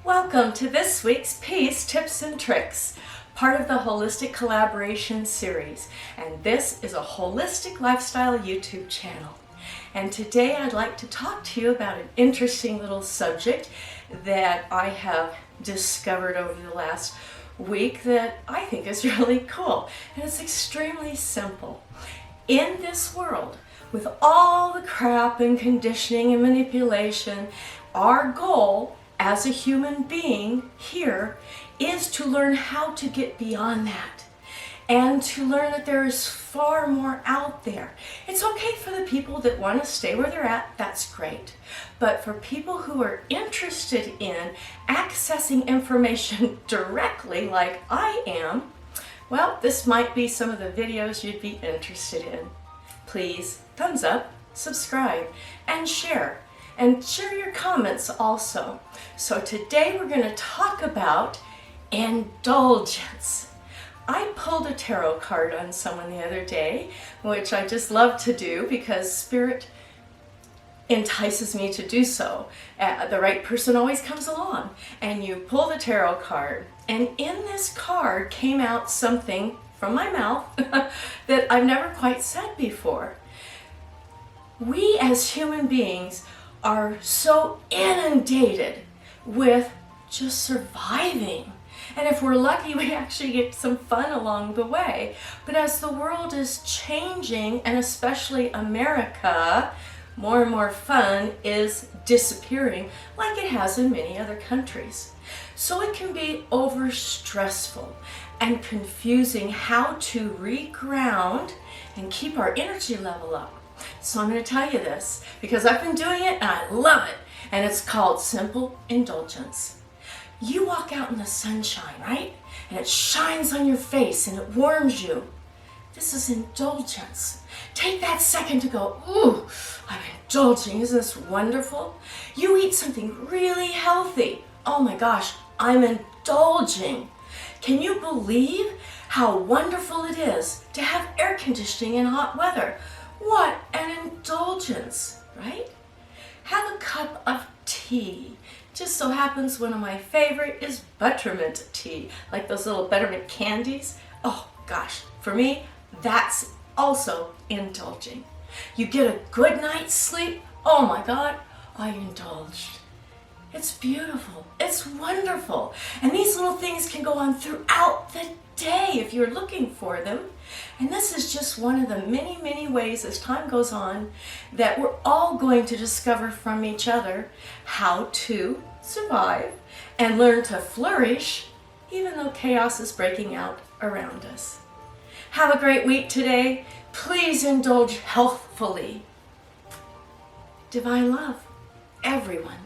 Welcome to this week's Peace Tips and Tricks, part of the Holistic Collaboration series. And this is a holistic lifestyle YouTube channel. And today I'd like to talk to you about an interesting little subject that I have discovered over the last week that I think is really cool. And it's extremely simple. In this world, with all the crap and conditioning and manipulation, our goal as a human being here is to learn how to get beyond that and to learn that there is far more out there. It's okay for the people that want to stay where they're at, that's great. But for people who are interested in accessing information directly like I am, well, this might be some of the videos you'd be interested in. Please thumbs up, subscribe, and share. And share your comments also. So today we're going to talk about indulgence. I pulled a tarot card on someone the other day, which I just love to do because Spirit entices me to do so. The right person always comes along. And you pull the tarot card, and in this card came out something from my mouth that I've never quite said before. We as human beings are so inundated with just surviving. And if we're lucky, we actually get some fun along the way. But as the world is changing, and especially America, more and more fun is disappearing like it has in many other countries. So it can be overstressful and confusing how to reground and keep our energy level up. So I'm going to tell you this because I've been doing it and I love it. And it's called simple indulgence. You walk out in the sunshine, right? And it shines on your face and it warms you. This is indulgence. Take that second to go, ooh, I'm indulging. Isn't this wonderful? You eat something really healthy. Oh my gosh, I'm indulging. Can you believe how wonderful it is to have air conditioning in hot weather? What an indulgence, right? Have a cup of tea. Just so happens one of my favorite is Buttermint Tea, like those little Buttermint candies. Oh gosh, for me, that's also indulging. You get a good night's sleep. Oh my God, I indulged. It's beautiful. It's wonderful. And these little things can go on throughout the day if you're looking for them. And this is just one of the many, many ways as time goes on that we're all going to discover from each other how to survive and learn to flourish even though chaos is breaking out around us. Have a great week today. Please indulge healthfully. Divine love, everyone.